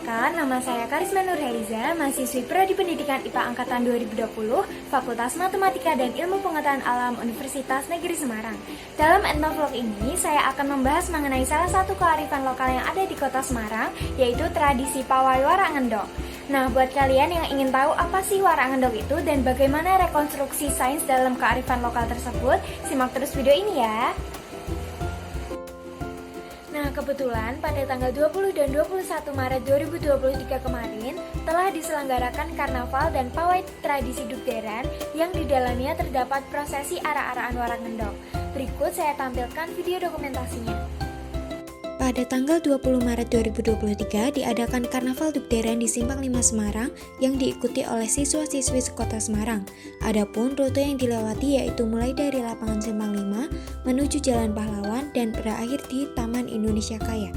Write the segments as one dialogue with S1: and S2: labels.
S1: Perkenalkan, nama saya Karisma Nurheliza, mahasiswi Prodi Pendidikan IPA Angkatan 2020, Fakultas Matematika dan Ilmu Pengetahuan Alam Universitas Negeri Semarang. Dalam Etnovlog ini, saya akan membahas mengenai salah satu kearifan lokal yang ada di kota Semarang, yaitu tradisi pawai warak ngendok. Nah, buat kalian yang ingin tahu apa sih warak ngendok itu dan bagaimana rekonstruksi sains dalam kearifan lokal tersebut, simak terus video ini ya. Nah, kebetulan pada tanggal 20 dan 21 Maret 2023 kemarin telah diselenggarakan karnaval dan pawai tradisi Dukderan yang di dalamnya terdapat prosesi arak-arakan warak ngendok. Berikut saya tampilkan video dokumentasinya. Pada tanggal 20 Maret 2023 diadakan Karnaval Dukderan di Simpang 5 Semarang yang diikuti oleh siswa-siswi sekota Semarang. Adapun rute yang dilewati yaitu mulai dari lapangan Simpang 5 menuju Jalan Pahlawan dan berakhir di Taman Indonesia Kaya.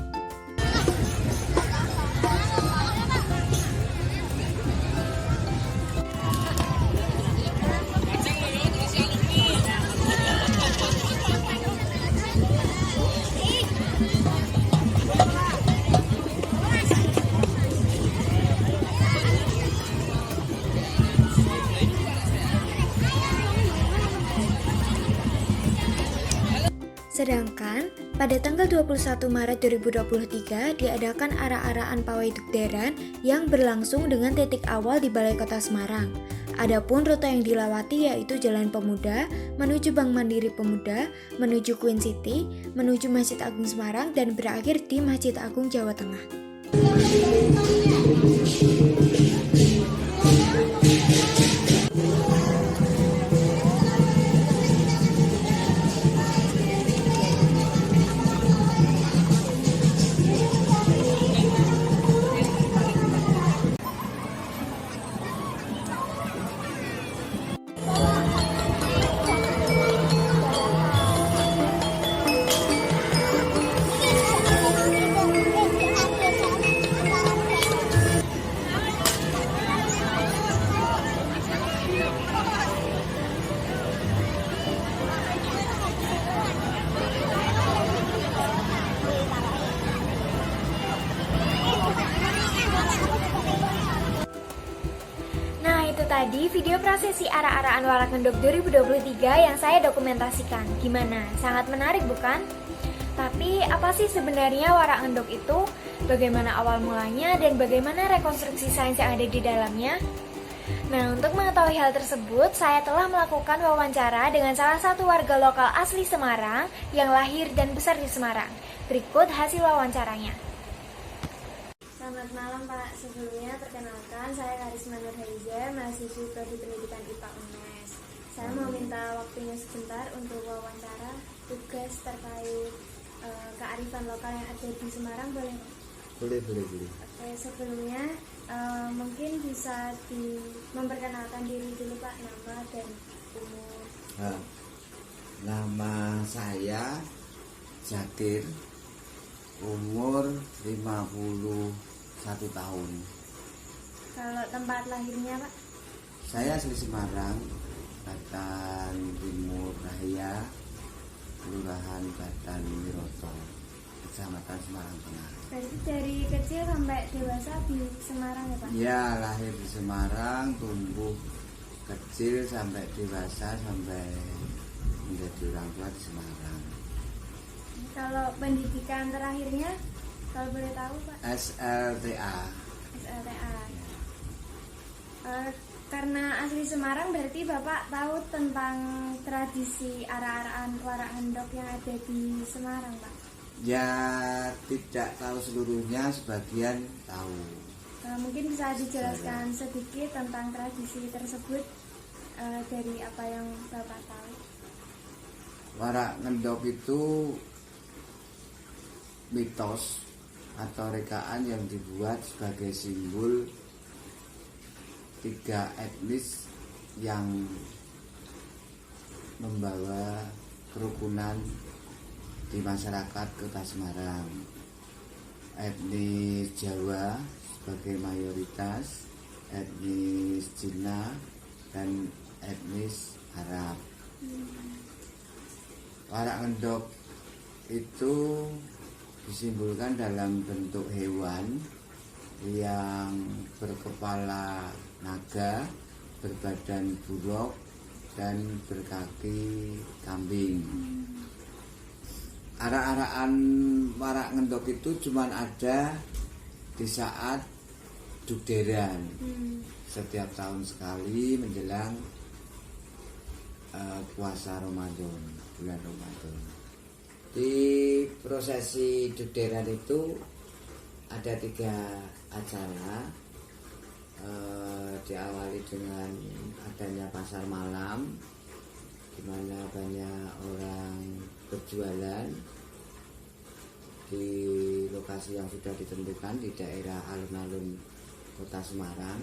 S1: Sedangkan pada tanggal 21 Maret 2023 diadakan arak-arakan pawai Dukderan yang berlangsung dengan titik awal di Balai Kota Semarang. Adapun rute yang dilewati yaitu Jalan Pemuda, menuju Bank Mandiri Pemuda, menuju Queen City, menuju Masjid Agung Semarang dan berakhir di Masjid Agung Jawa Tengah. Itu tadi video prosesi arak-arakan warak ngendok 2023 yang saya dokumentasikan. Gimana? Sangat menarik bukan? Tapi apa sih sebenarnya warak ngendok itu? Bagaimana awal mulanya dan bagaimana rekonstruksi sains yang ada di dalamnya? Nah, untuk mengetahui hal tersebut, saya telah melakukan wawancara dengan salah satu warga lokal asli Semarang yang lahir dan besar di Semarang. Berikut hasil wawancaranya. Selamat malam Pak, sebelumnya perkenalkan saya Karisma Nurheliza, mahasiswi Prodi Pendidikan IPA UNES. Saya mau minta waktunya sebentar untuk wawancara tugas terkait kearifan lokal yang ada di Semarang, boleh?
S2: Boleh.
S1: Oke, sebelumnya mungkin bisa memperkenalkan diri dulu Pak, nama dan umur.
S2: Nama saya Zakir, umur 51 tahun.
S1: Kalau tempat lahirnya Pak?
S2: Saya asli Semarang, Batan Timur Raya, Kelurahan Batan Wiroto, Kecamatan Semarang Tengah.
S1: Berarti dari kecil sampai dewasa di Semarang ya Pak?
S2: Ya, lahir di Semarang, tumbuh kecil sampai dewasa, sampai menjadi orang tua di Semarang.
S1: Kalau pendidikan terakhirnya, kalau boleh tahu Pak?
S2: SLTA.
S1: Karena asli Semarang berarti Bapak tahu tentang tradisi arak-arakan warak ngendok yang ada di Semarang Pak?
S2: Ya, tidak tahu seluruhnya, sebagian tahu.
S1: Mungkin bisa dijelaskan sedikit tentang tradisi tersebut dari apa yang Bapak tahu.
S2: Warak ngendok itu mitos atau rekaan yang dibuat sebagai simbol tiga etnis yang membawa kerukunan di masyarakat Kota Semarang. Etnis Jawa sebagai mayoritas, etnis Cina, dan etnis Arab. Warak ngendok itu disimbolkan dalam bentuk hewan yang berkepala naga, berbadan buruk, dan berkaki kambing. Arak-arakan warak ngendok itu cuma ada di saat dugderan. Setiap tahun sekali menjelang puasa Ramadan, bulan Ramadan. Di prosesi dugderan itu ada 3 acara. Diawali dengan adanya pasar malam, di mana banyak orang berjualan di lokasi yang sudah ditentukan di daerah alun-alun Kota Semarang.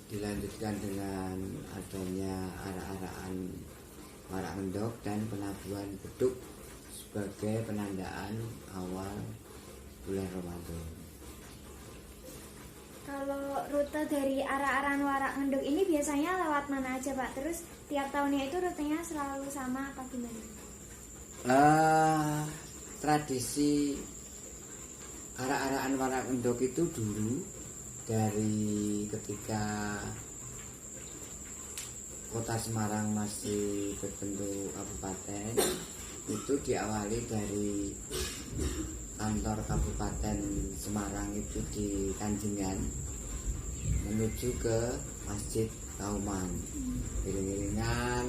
S2: Dilanjutkan dengan adanya arak-arakan warak ngendok dan penabuhan beduk sebagai penandaan awal bulan Ramadan.
S1: Kalau rute dari arak-arakan warak ngendok ini biasanya lewat mana aja Pak? Terus tiap tahunnya itu rutenya selalu sama apa gimana?
S2: Tradisi arak-arakan warak ngendok itu dulu dari ketika Kota Semarang masih berbentuk kabupaten, itu diawali dari kantor Kabupaten Semarang itu di Kanjengan menuju ke Masjid Kauman. Iring-iringan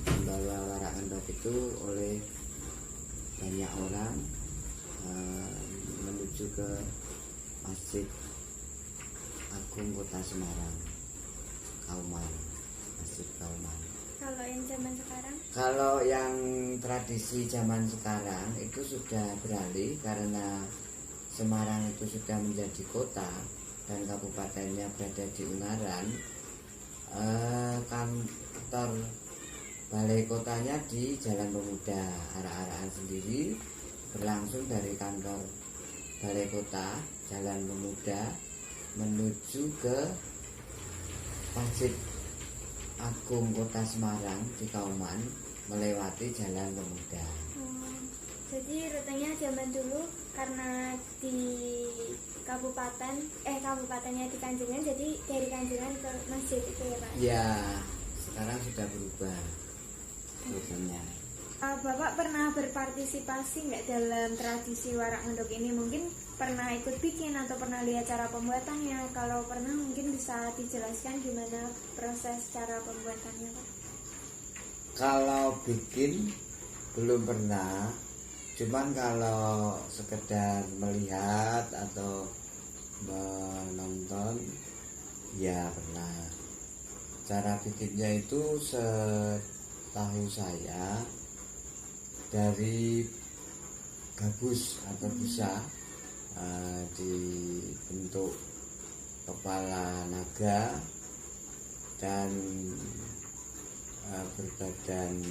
S2: membawa warak ngendok itu oleh banyak orang menuju ke Masjid Agung Kota Semarang, Kauman, Masjid Kauman.
S1: Kalau yang zaman sekarang?
S2: Kalau yang tradisi zaman sekarang itu sudah beralih karena Semarang itu sudah menjadi kota dan kabupatennya berada di Ungaran. Kantor balai kotanya di Jalan Pemuda. Arak-arakan sendiri berlangsung dari kantor balai kota Jalan Pemuda menuju ke Masjid Agung Kota Semarang di Kauman melewati Jalan Pemuda.
S1: Jadi rutenya zaman dulu karena di kabupatennya di Kanjengan, jadi dari Kanjengan ke masjid itu ya Pak?
S2: Ya, sekarang sudah berubah rutenya.
S1: Bapak pernah berpartisipasi nggak dalam tradisi warak ngendok ini? Mungkin pernah ikut bikin atau pernah lihat cara pembuatannya? Kalau pernah mungkin bisa dijelaskan gimana proses cara pembuatannya Pak?
S2: Kalau bikin belum pernah, cuman kalau sekedar melihat atau menonton ya pernah. Cara bikinnya itu setahu saya dari gabus atau busa, dibentuk kepala naga dan berbadan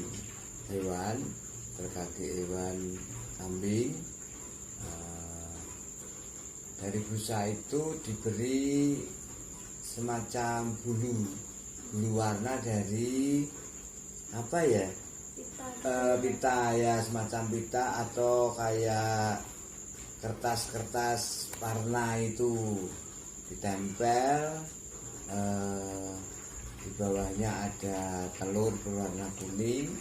S2: hewan, berkaki hewan kambing. Dari busa itu diberi semacam bulu warna dari apa ya? Pita ya, semacam pita atau kayak kertas-kertas warna itu ditempel. Di bawahnya ada telur berwarna kuning.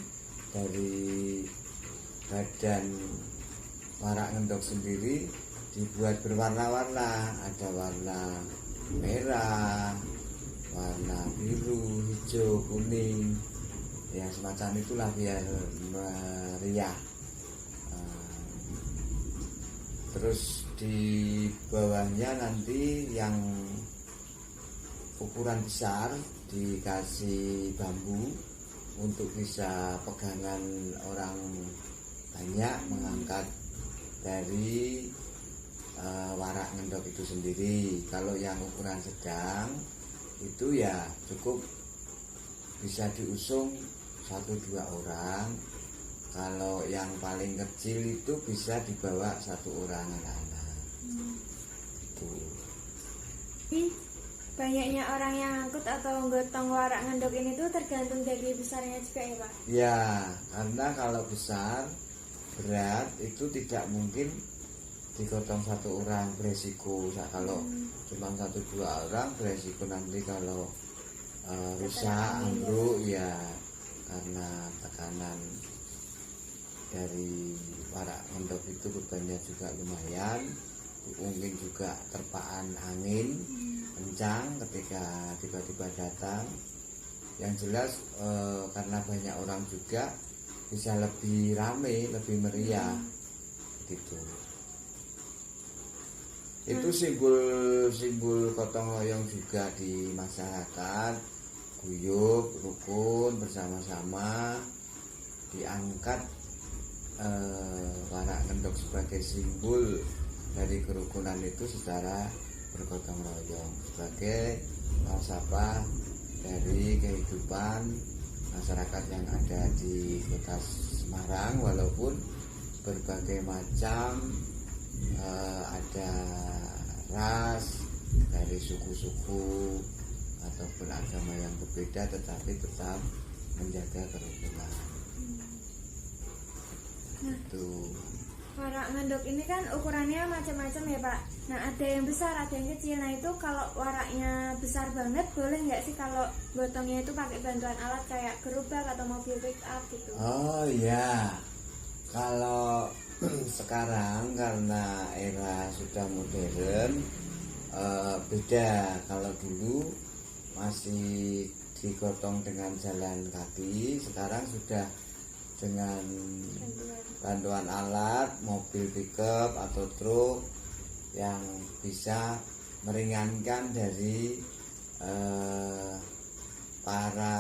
S2: Dari badan warak ngendok sendiri dibuat berwarna-warna, ada warna merah, warna biru, hijau, kuning, ya semacam itulah biar meriah. Terus di bawahnya nanti yang ukuran besar dikasih bambu untuk bisa pegangan orang banyak mengangkat dari warak ngendok itu sendiri. Kalau yang ukuran sedang itu ya cukup bisa diusung 1-2 orang. Kalau yang paling kecil itu bisa dibawa 1 orang anak-anak. Itu.
S1: Banyaknya orang yang angkut atau gotong warak ngendok ini tuh tergantung dari besarnya juga ya Pak?
S2: Ya, karena kalau besar berat itu tidak mungkin digotong satu orang beresiko. Kalau cuma 1-2 orang beresiko nanti kalau rusak, ambruk ya karena tekanan dari warak ngendok itu bebannya juga lumayan, mungkin juga terpaan angin kencang ketika tiba-tiba datang. Yang jelas karena banyak orang juga bisa lebih rame, lebih meriah gitu. Itu simbol gotong royong juga di masyarakat, guyup, rukun, bersama-sama, diangkat warak ngendok sebagai simbol dari kerukunan itu secara bergotong royong, sebagai falsafah dari kehidupan masyarakat yang ada di kota Semarang. Walaupun berbagai macam ada ras dari suku-suku ataupun agama yang berbeda, tetapi tetap menjaga kerukunan. Itu
S1: Warak ngendok ini kan ukurannya macam-macam ya Pak. Nah ada yang besar, ada yang kecil. Nah itu kalau waraknya besar banget, boleh nggak sih kalau gotongnya itu pakai bantuan alat kayak gerobak atau mobil pick up gitu?
S2: Oh iya, kalau sekarang karena era sudah modern, beda. Kalau dulu masih digotong dengan jalan kaki, sekarang sudah dengan bantuan alat, mobil pickup atau truk yang bisa meringankan dari para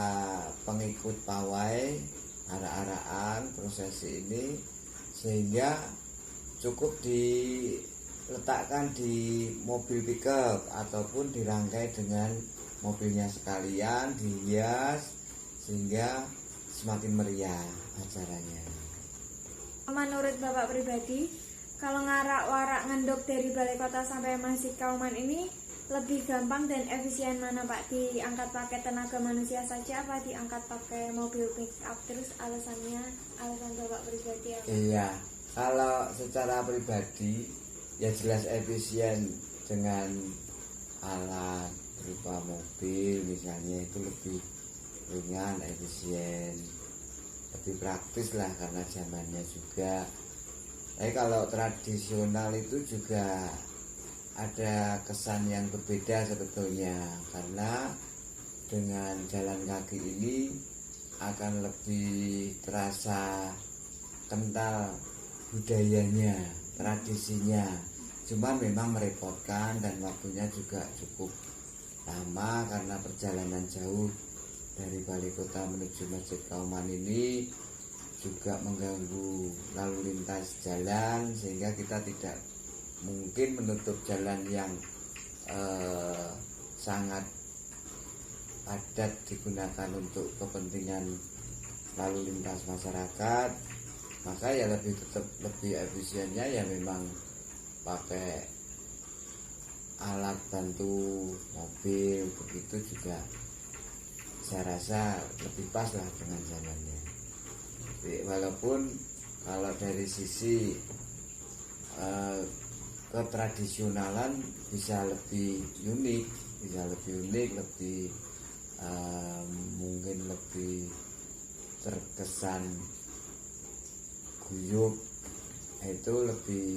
S2: pengikut pawai arak-arakan prosesi ini, sehingga cukup diletakkan di mobil pickup ataupun dirangkai dengan mobilnya sekalian, dihias sehingga semakin meriah acaranya.
S1: Menurut Bapak pribadi, kalau ngarak warak ngendok dari Balai Kota sampai Masjid Kauman ini lebih gampang dan efisien mana Pak? Diangkat pakai tenaga manusia saja apa diangkat pakai mobil pick up? Terus alasan Bapak pribadi apa?
S2: Iya, kalau secara pribadi ya jelas efisien dengan alat berupa mobil misalnya, itu lebih ringan, efisien, lebih praktis lah karena zamannya juga. Tapi kalau tradisional itu juga ada kesan yang berbeda sebetulnya, karena dengan jalan kaki ini akan lebih terasa kental budayanya, tradisinya. Cuman memang merepotkan dan waktunya juga cukup lama karena perjalanan jauh dari Balai Kota menuju Masjid Kauman ini juga mengganggu lalu lintas jalan, sehingga kita tidak mungkin menutup jalan yang sangat padat digunakan untuk kepentingan lalu lintas masyarakat. Maka ya lebih efisiennya ya memang pakai alat bantu mobil, begitu juga saya rasa lebih pas lah dengan zamannya. Walaupun kalau dari sisi ketradisionalan bisa lebih unik, lebih mungkin lebih terkesan guyup, itu lebih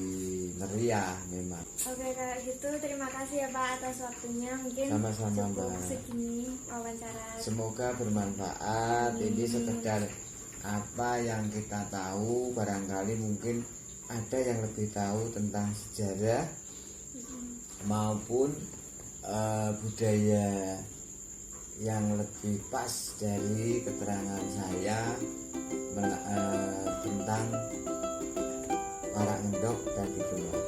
S2: meriah memang.
S1: Oke, kayak gitu terima kasih ya Pak atas waktunya. Mungkin
S2: Sama-sama,
S1: cukup
S2: Mbak.
S1: segini wawancara.
S2: Semoga bermanfaat. Ini sekedar apa yang kita tahu, barangkali mungkin ada yang lebih tahu tentang sejarah maupun budaya yang lebih pas dari keterangan saya tentang warak ngendok dan gitu loh.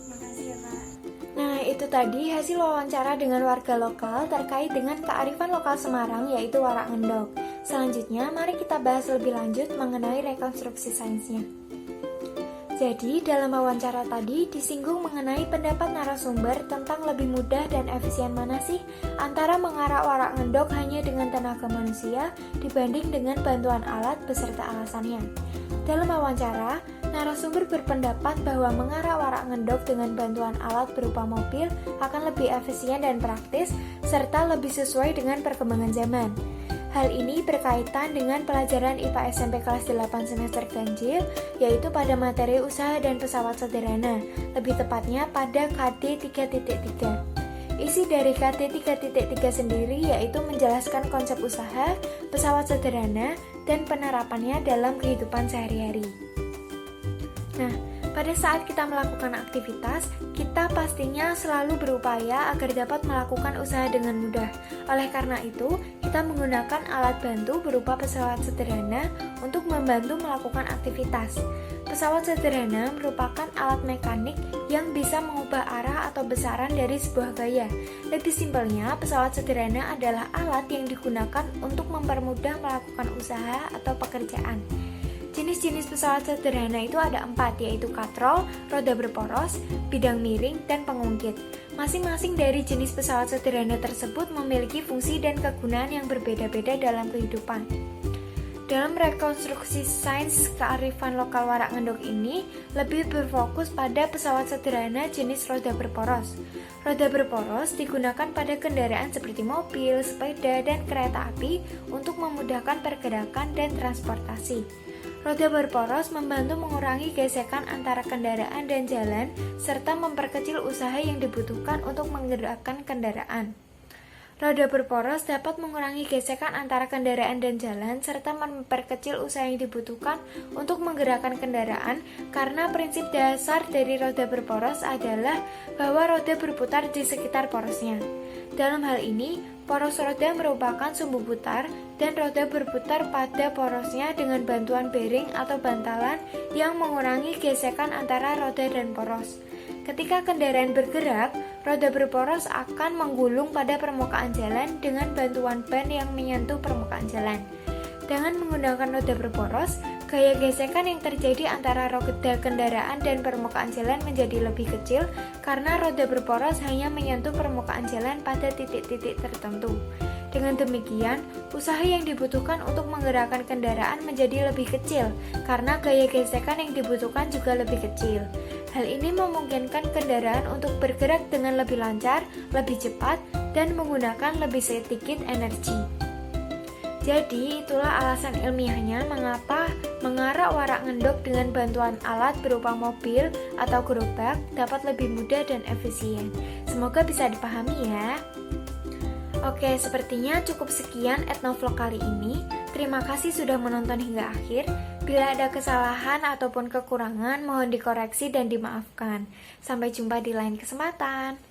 S1: Makasih ya Pak. Nah itu tadi hasil wawancara dengan warga lokal terkait dengan kearifan lokal Semarang, yaitu warak ngendok. Selanjutnya mari kita bahas lebih lanjut mengenai rekonstruksi sainsnya. Jadi dalam wawancara tadi disinggung mengenai pendapat narasumber tentang lebih mudah dan efisien mana sih antara mengarak warak ngendok hanya dengan tenaga manusia dibanding dengan bantuan alat beserta alasannya. Dalam wawancara, Narasumber berpendapat bahwa mengarak warak ngendok dengan bantuan alat berupa mobil akan lebih efisien dan praktis, serta lebih sesuai dengan perkembangan zaman. Hal ini berkaitan dengan pelajaran IPA SMP kelas 8 semester ganjil, yaitu pada materi usaha dan pesawat sederhana, lebih tepatnya pada KD 3.3. Isi dari KD 3.3 sendiri yaitu menjelaskan konsep usaha, pesawat sederhana, dan penerapannya dalam kehidupan sehari-hari. Nah, pada saat kita melakukan aktivitas, kita pastinya selalu berupaya agar dapat melakukan usaha dengan mudah. Oleh karena itu, kita menggunakan alat bantu berupa pesawat sederhana untuk membantu melakukan aktivitas. Pesawat sederhana merupakan alat mekanik yang bisa mengubah arah atau besaran dari sebuah gaya. Lebih simpelnya, pesawat sederhana adalah alat yang digunakan untuk mempermudah melakukan usaha atau pekerjaan. Jenis-jenis pesawat sederhana itu ada 4, yaitu katrol, roda berporos, bidang miring, dan pengungkit. Masing-masing dari jenis pesawat sederhana tersebut memiliki fungsi dan kegunaan yang berbeda-beda dalam kehidupan. Dalam rekonstruksi sains kearifan lokal warak ngendok ini lebih berfokus pada pesawat sederhana jenis roda berporos. Roda berporos digunakan pada kendaraan seperti mobil, sepeda, dan kereta api untuk memudahkan pergerakan dan transportasi. Roda berporos membantu mengurangi gesekan antara kendaraan dan jalan serta memperkecil usaha yang dibutuhkan untuk menggerakkan kendaraan. Roda berporos dapat mengurangi gesekan antara kendaraan dan jalan serta memperkecil usaha yang dibutuhkan untuk menggerakkan kendaraan karena prinsip dasar dari roda berporos adalah bahwa roda berputar di sekitar porosnya. Dalam hal ini, poros roda merupakan sumbu putar dan roda berputar pada porosnya dengan bantuan bearing atau bantalan yang mengurangi gesekan antara roda dan poros. Ketika kendaraan bergerak, roda berporos akan menggulung pada permukaan jalan dengan bantuan ban yang menyentuh permukaan jalan. Dengan menggunakan roda berporos, gaya gesekan yang terjadi antara roda kendaraan dan permukaan jalan menjadi lebih kecil karena roda berporos hanya menyentuh permukaan jalan pada titik-titik tertentu. Dengan demikian, usaha yang dibutuhkan untuk menggerakkan kendaraan menjadi lebih kecil karena gaya gesekan yang dibutuhkan juga lebih kecil. Hal ini memungkinkan kendaraan untuk bergerak dengan lebih lancar, lebih cepat, dan menggunakan lebih sedikit energi. Jadi, itulah alasan ilmiahnya mengapa mengarak warak ngendok dengan bantuan alat berupa mobil atau gerobak dapat lebih mudah dan efisien. Semoga bisa dipahami ya. Oke, sepertinya cukup sekian etnovlog kali ini. Terima kasih sudah menonton hingga akhir. Bila ada kesalahan ataupun kekurangan, mohon dikoreksi dan dimaafkan. Sampai jumpa di lain kesempatan.